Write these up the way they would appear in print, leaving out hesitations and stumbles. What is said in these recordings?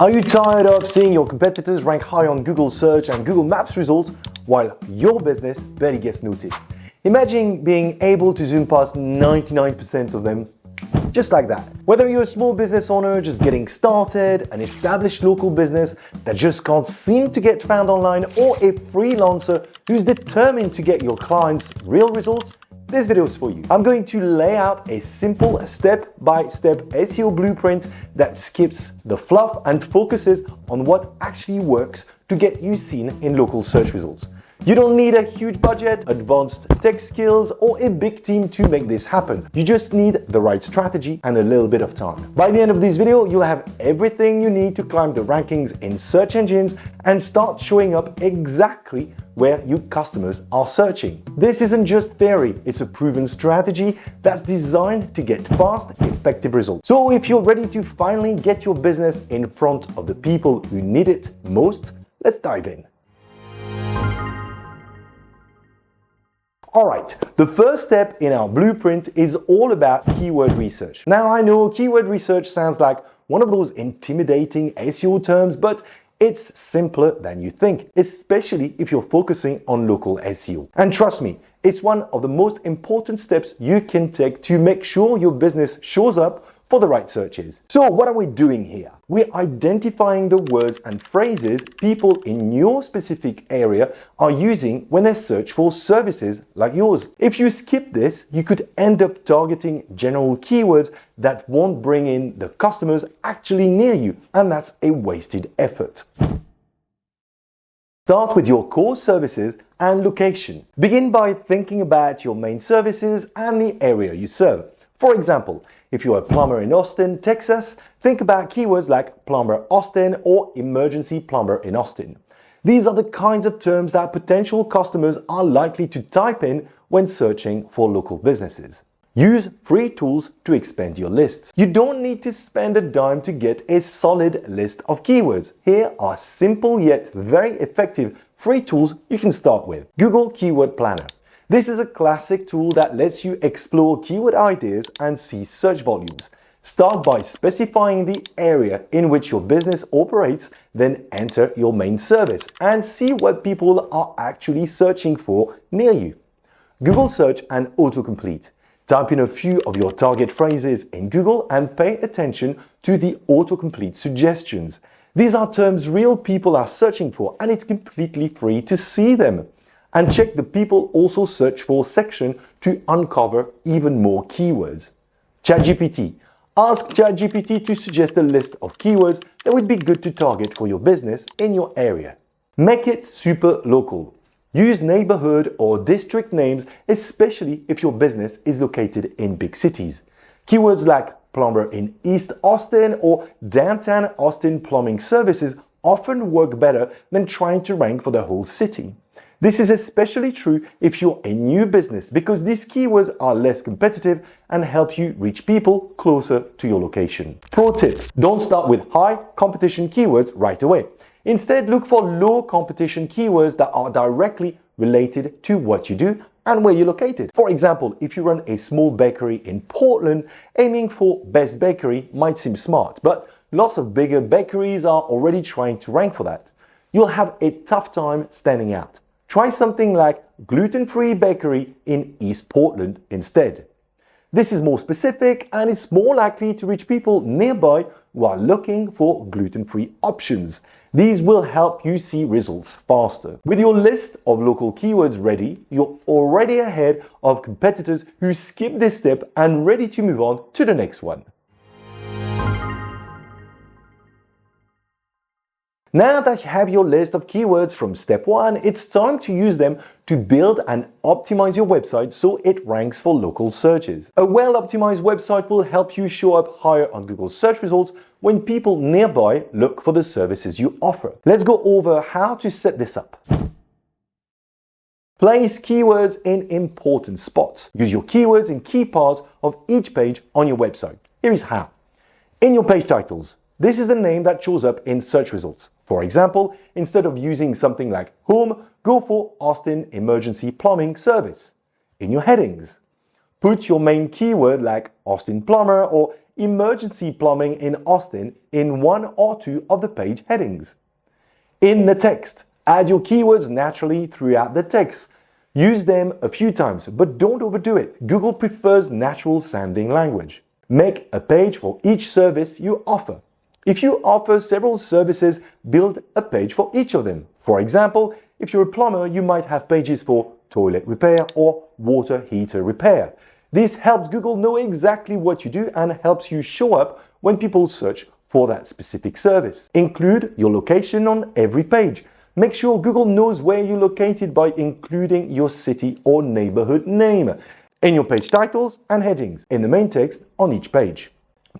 Are you tired of seeing your competitors rank high on Google search and Google Maps results while your business barely gets noticed? Imagine being able to zoom past 99% of them just like that. Whether you're a small business owner just getting started, an established local business that just can't seem to get found online, or a freelancer who's determined to get your clients real results, this video is for you. I'm going to lay out a simple step-by-step SEO blueprint that skips the fluff and focuses on what actually works to get you seen in local search results. You don't need a huge budget, advanced tech skills, or a big team to make this happen. You just need the right strategy and a little bit of time. By the end of this video, you'll have everything you need to climb the rankings in search engines and start showing up exactly where your customers are searching. This isn't just theory, it's a proven strategy that's designed to get fast, effective results. So if you're ready to finally get your business in front of the people who need it most, let's dive in. Alright, the first step in our blueprint is all about keyword research. Now I know keyword research sounds like one of those intimidating SEO terms, but it's simpler than you think, especially if you're focusing on local SEO. And trust me, it's one of the most important steps you can take to make sure your business shows up for the right searches. So what are we doing here? We're identifying the words and phrases people in your specific area are using when they search for services like yours. If you skip this, you could end up targeting general keywords that won't bring in the customers actually near you, and that's a wasted effort. Start with your core services and location. Begin by thinking about your main services and the area you serve. For example, if you're a plumber in Austin, Texas, think about keywords like plumber Austin or emergency plumber in Austin. These are the kinds of terms that potential customers are likely to type in when searching for local businesses. Use free tools to expand your list. You don't need to spend a dime to get a solid list of keywords. Here are simple yet very effective free tools you can start with. Google Keyword Planner. This is a classic tool that lets you explore keyword ideas and see search volumes. Start by specifying the area in which your business operates, then enter your main service and see what people are actually searching for near you. Google Search and Autocomplete. Type in a few of your target phrases in Google and pay attention to the autocomplete suggestions. These are terms real people are searching for, and it's completely free to see them. And check the people also search for section to uncover even more keywords. ChatGPT. Ask ChatGPT to suggest a list of keywords that would be good to target for your business in your area. Make it super local. Use neighborhood or district names, especially if your business is located in big cities. Keywords like plumber in East Austin or downtown Austin plumbing services often work better than trying to rank for the whole city. This is especially true if you're a new business because these keywords are less competitive and help you reach people closer to your location. Pro tip: don't start with high competition keywords right away. Instead, look for low competition keywords that are directly related to what you do and where you're located. For example, if you run a small bakery in Portland, aiming for best bakery might seem smart, but lots of bigger bakeries are already trying to rank for that. You'll have a tough time standing out. Try something like gluten-free bakery in East Portland instead. This is more specific and it's more likely to reach people nearby who are looking for gluten-free options. These will help you see results faster. With your list of local keywords ready, you're already ahead of competitors who skip this step and ready to move on to the next one. Now that you have your list of keywords from step 1, it's time to use them to build and optimize your website so it ranks for local searches. A well-optimized website will help you show up higher on Google search results when people nearby look for the services you offer. Let's go over how to set this up. Place keywords in important spots. Use your keywords in key parts of each page on your website. Here is how. In your page titles, this is a name that shows up in search results. For example, instead of using something like home, go for Austin Emergency Plumbing Service. In your headings, put your main keyword like Austin Plumber or emergency plumbing in Austin in one or two of the page headings. In the text, add your keywords naturally throughout the text. Use them a few times, but don't overdo it. Google prefers natural sounding language. Make a page for each service you offer. If you offer several services, build a page for each of them. For example, if you're a plumber, you might have pages for toilet repair or water heater repair. This helps Google know exactly what you do and helps you show up when people search for that specific service. Include your location on every page. Make sure Google knows where you're located by including your city or neighborhood name in your page titles and headings in the main text on each page.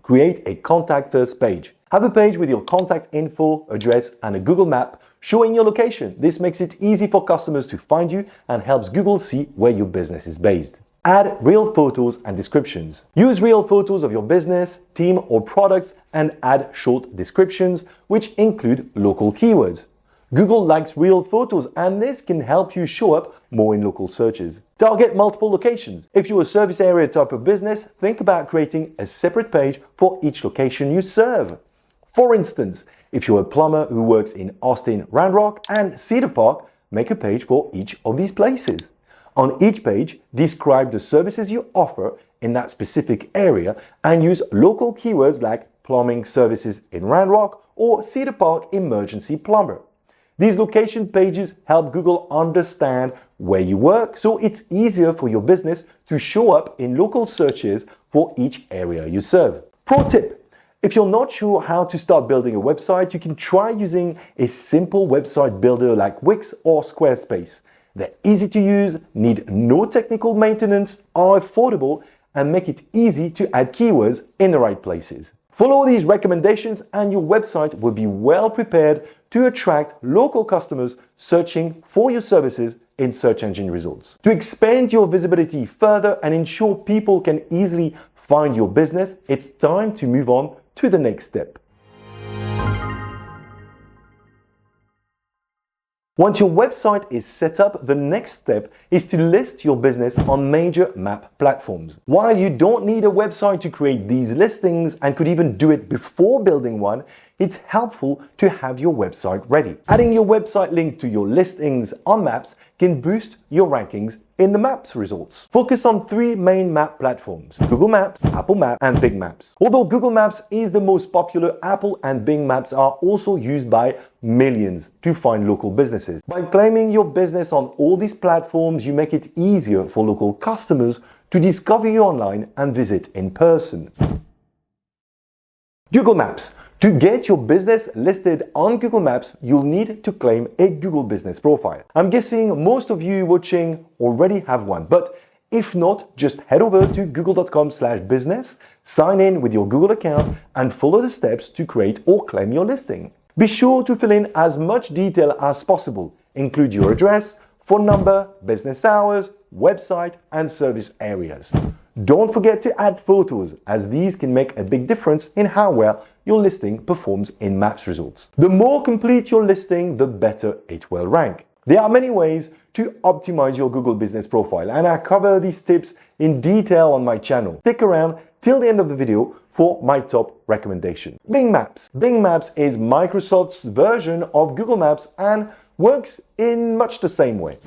Create a contact us page. Have a page with your contact info, address, and a Google map showing your location. This makes it easy for customers to find you and helps Google see where your business is based. Add real photos and descriptions. Use real photos of your business, team, or products and add short descriptions, which include local keywords. Google likes real photos and this can help you show up more in local searches. Target multiple locations. If you're a service area type of business, think about creating a separate page for each location you serve. For instance, if you're a plumber who works in Austin, Round Rock, and Cedar Park, make a page for each of these places. On each page, describe the services you offer in that specific area and use local keywords like plumbing services in Round Rock or Cedar Park emergency plumber. These location pages help Google understand where you work, so it's easier for your business to show up in local searches for each area you serve. Pro tip. If you're not sure how to start building a website, you can try using a simple website builder like Wix or Squarespace. They're easy to use, need no technical maintenance, are affordable, and make it easy to add keywords in the right places. Follow these recommendations and your website will be well prepared to attract local customers searching for your services in search engine results. To expand your visibility further and ensure people can easily find your business, it's time to move on to the next step. Once your website is set up, the next step is to list your business on major map platforms. While you don't need a website to create these listings and could even do it before building one, it's helpful to have your website ready. Adding your website link to your listings on maps can boost your rankings in the maps results. Focus on three main map platforms: Google Maps, Apple Maps, and Bing Maps. Although Google Maps is the most popular, Apple and Bing Maps are also used by millions to find local businesses. By claiming your business on all these platforms, you make it easier for local customers to discover you online and visit in person. Google Maps. To get your business listed on Google Maps, you'll need to claim a Google Business profile. I'm guessing most of you watching already have one, but if not, just head over to google.com/business, sign in with your Google account, and follow the steps to create or claim your listing. Be sure to fill in as much detail as possible. Include your address, phone number, business hours, website, and service areas. Don't forget to add photos, as these can make a big difference in how well your listing performs in Maps results. The more complete your listing, the better it will rank. There are many ways to optimize your Google Business profile, and I cover these tips in detail on my channel. Stick around till the end of the video for my top recommendation. Bing Maps. Bing Maps is Microsoft's version of Google Maps and works in much the same way.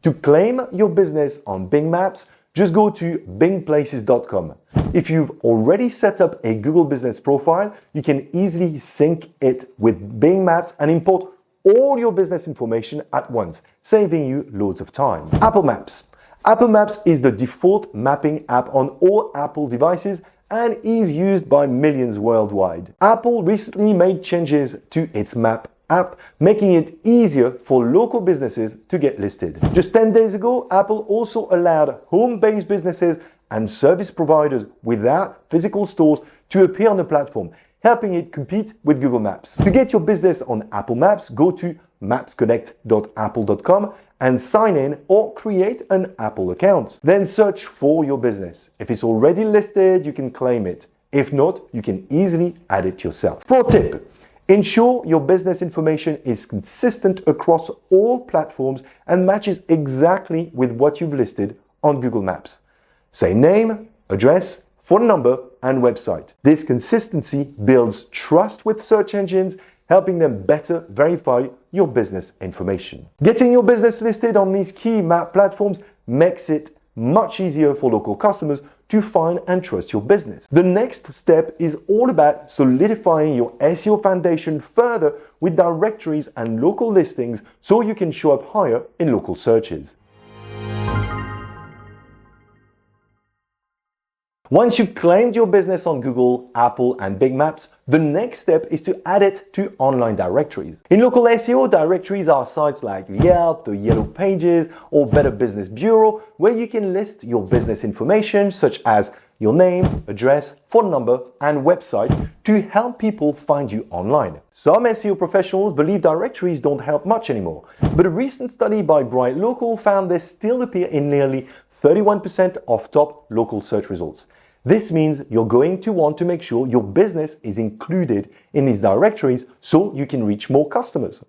To claim your business on Bing Maps, just go to bingplaces.com. If you've already set up a Google Business profile, you can easily sync it with Bing Maps and import all your business information at once, saving you loads of time. Apple Maps. Apple Maps is the default mapping app on all Apple devices and is used by millions worldwide. Apple recently made changes to its map app, making it easier for local businesses to get listed. Just 10 days ago, Apple also allowed home-based businesses and service providers without physical stores to appear on the platform, helping it compete with Google Maps. To get your business on Apple Maps, go to mapsconnect.apple.com and sign in or create an Apple account. Then search for your business. If it's already listed, you can claim it. If not, you can easily add it yourself. Pro tip. Ensure your business information is consistent across all platforms and matches exactly with what you've listed on Google Maps. Same name, address, phone number, and website. This consistency builds trust with search engines, helping them better verify your business information. Getting your business listed on these key map platforms makes it much easier for local customers to find and trust your business. The next step is all about solidifying your SEO foundation further with directories and local listings so you can show up higher in local searches. Once you've claimed your business on Google, Apple, and big maps, the next step is to add it to online directories. In local SEO, directories are sites like Yelp, the Yellow Pages, or Better Business Bureau, where you can list your business information such as your name, address, phone number, and website to help people find you online. Some SEO professionals believe directories don't help much anymore, but a recent study by Bright Local found they still appear in nearly 31% of top local search results. This means you're going to want to make sure your business is included in these directories so you can reach more customers.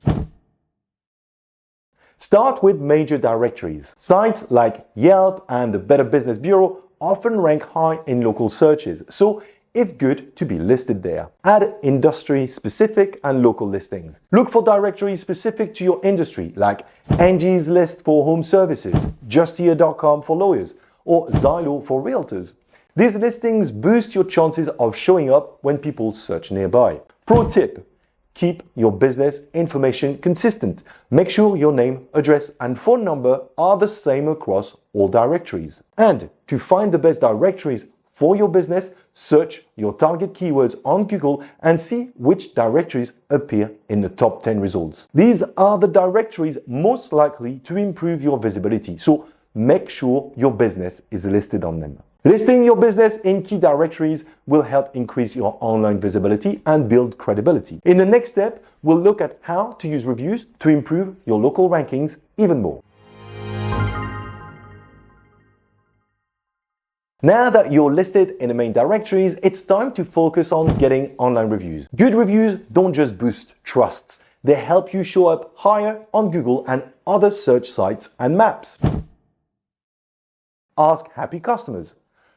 Start with major directories. Sites like Yelp and the Better Business Bureau often rank high in local searches, so it's good to be listed there. Add industry-specific and local listings. Look for directories specific to your industry, like Angie's List for home services, justier.com for lawyers, or Zillow for realtors. These listings boost your chances of showing up when people search nearby. Pro tip: keep your business information consistent. Make sure your name, address, and phone number are the same across all directories. And to find the best directories for your business, search your target keywords on Google and see which directories appear in the top 10 results. These are the directories most likely to improve your visibility, so make sure your business is listed on them. Listing your business in key directories will help increase your online visibility and build credibility. In the next step, we'll look at how to use reviews to improve your local rankings even more. Now that you're listed in the main directories, it's time to focus on getting online reviews. Good reviews don't just boost trusts, they help you show up higher on Google and other search sites and maps. Ask happy customers.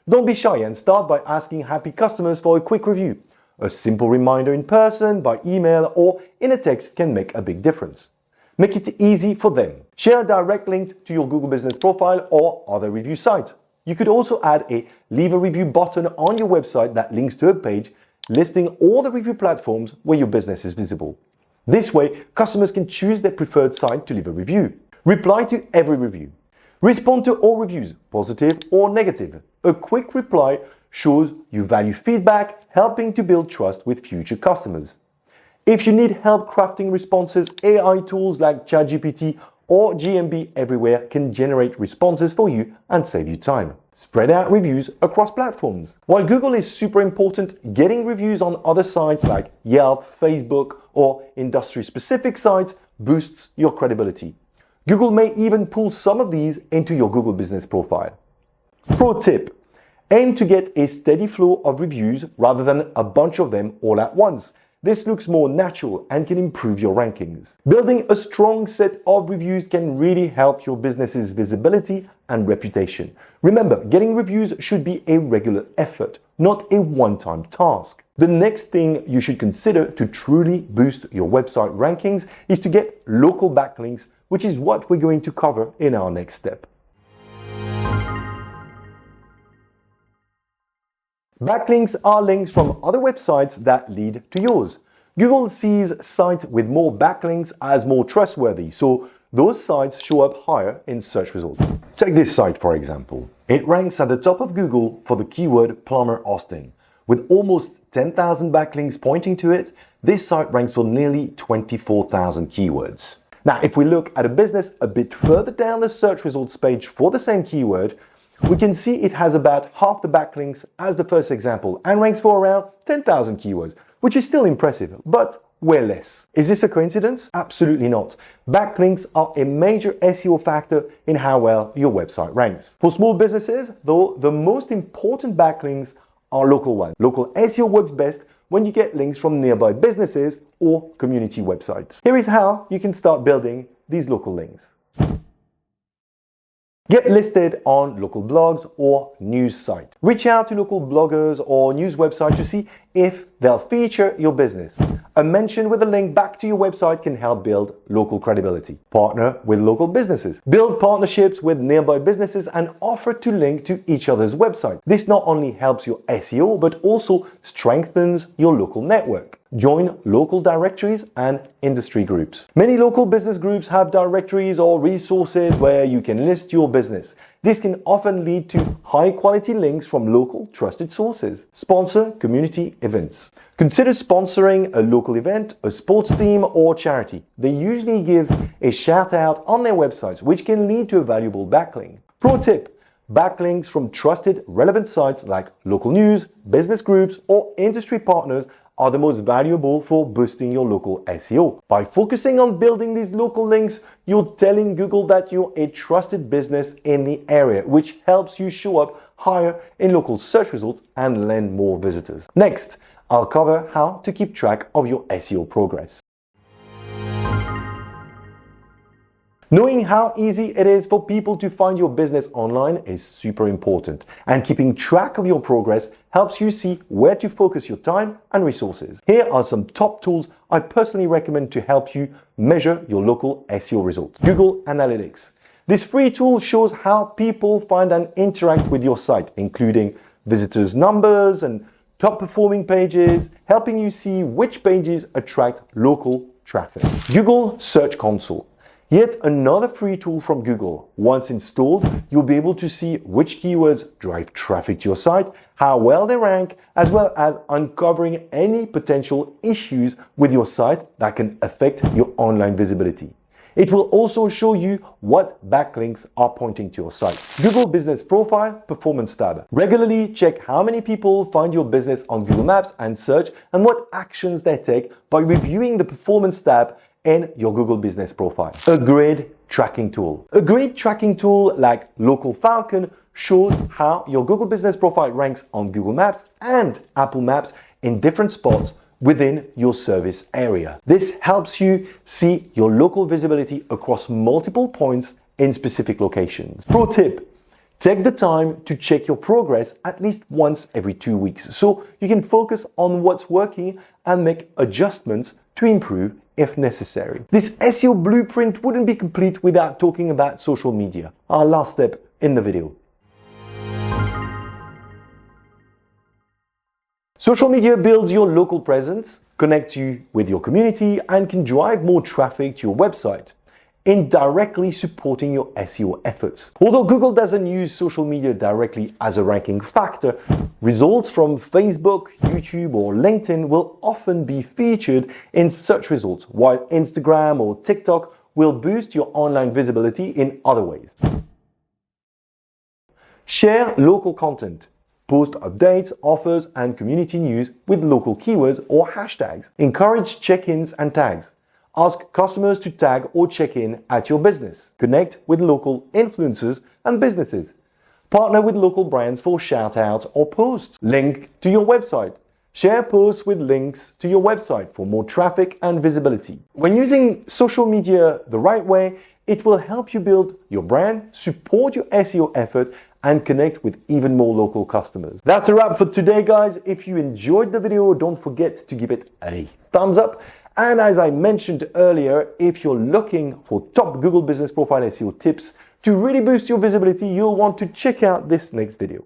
Don't be shy and start by asking happy customers for a quick review. A simple reminder in person, by email, or in a text can make a big difference. Make it easy for them. Share a direct link to your Google Business profile or other review site. You could also add a leave a review button on your website that links to a page listing all the review platforms where your business is visible. This way, customers can choose their preferred site to leave a review. Reply to every review. Respond to all reviews, positive or negative. A quick reply shows you value feedback, helping to build trust with future customers. If you need help crafting responses, AI tools like ChatGPT or GMB Everywhere can generate responses for you and save you time. Spread out reviews across platforms. While Google is super important, getting reviews on other sites like Yelp, Facebook, or industry-specific sites boosts your credibility. Google may even pull some of these into your Google Business profile. Pro tip: aim to get a steady flow of reviews rather than a bunch of them all at once. This looks more natural and can improve your rankings. Building a strong set of reviews can really help your business's visibility and reputation. Remember, getting reviews should be a regular effort, not a one-time task. The next thing you should consider to truly boost your website rankings is to get local backlinks, which is what we're going to cover in our next step. Backlinks are links from other websites that lead to yours. Google sees sites with more backlinks as more trustworthy, so those sites show up higher in search results. Take this site for example. It ranks at the top of Google for the keyword plumber Austin. With almost 10,000 backlinks pointing to it, this site ranks for nearly 24,000 keywords. Now, if we look at a business a bit further down the search results page for the same keyword, we can see it has about half the backlinks as the first example and ranks for around 10,000 keywords, which is still impressive, but way less. Is this a coincidence? Absolutely not. Backlinks are a major SEO factor in how well your website ranks. For small businesses, though, the most important backlinks are local ones. Local SEO works best when you get links from nearby businesses or community websites. Here is how you can start building these local links. Get listed on local blogs or news sites. Reach out to local bloggers or news websites to see if they'll feature your business. A mention with a link back to your website can help build local credibility. Partner with local businesses. Build partnerships with nearby businesses and offer to link to each other's website. This not only helps your SEO, but also strengthens your local network. Join local directories and industry groups. Many local business groups have directories or resources where you can list your business. This can often lead to high-quality links from local trusted sources. Sponsor community events. Consider sponsoring a local event, a sports team, or charity. They usually give a shout-out on their websites, which can lead to a valuable backlink. Pro tip: backlinks from trusted, relevant sites like local news, business groups, or industry partners are the most valuable for boosting your local SEO. By focusing on building these local links, you're telling Google that you're a trusted business in the area, which helps you show up higher in local search results and land more visitors. Next, I'll cover how to keep track of your SEO progress. Knowing how easy it is for people to find your business online is super important, and keeping track of your progress helps you see where to focus your time and resources. Here are some top tools I personally recommend to help you measure your local SEO results. Google Analytics. This free tool shows how people find and interact with your site, including visitors' numbers and top performing pages, helping you see which pages attract local traffic. Google Search Console. Yet another free tool from Google. Once installed, you'll be able to see which keywords drive traffic to your site, how well they rank, as well as uncovering any potential issues with your site that can affect your online visibility. It will also show you what backlinks are pointing to your site. Google Business Profile Performance tab. Regularly check how many people find your business on Google Maps and search, and what actions they take by reviewing the Performance tab in your Google Business Profile. A grid tracking tool. A grid tracking tool like Local Falcon shows how your Google Business Profile ranks on Google Maps and Apple Maps in different spots within your service area. This helps you see your local visibility across multiple points in specific locations. Pro tip: take the time to check your progress at least once every 2 weeks so you can focus on what's working and make adjustments to improve if necessary. This SEO blueprint wouldn't be complete without talking about social media, our last step in the video. Social media builds your local presence, connects you with your community, and can drive more traffic to your website, indirectly supporting your SEO efforts. Although Google doesn't use social media directly as a ranking factor, results from Facebook, YouTube, or LinkedIn will often be featured in search results, while Instagram or TikTok will boost your online visibility in other ways. Share local content. Post updates, offers, and community news with local keywords or hashtags. Encourage check-ins and tags. Ask customers to tag or check in at your business. Connect with local influencers and businesses. Partner with local brands for shout-outs or posts. Link to your website. Share posts with links to your website for more traffic and visibility. When using social media the right way, it will help you build your brand, support your SEO effort, and connect with even more local customers. That's a wrap for today, guys. If you enjoyed the video, don't forget to give it a thumbs up. And as I mentioned earlier, if you're looking for top Google Business Profile SEO tips to really boost your visibility, you'll want to check out this next video.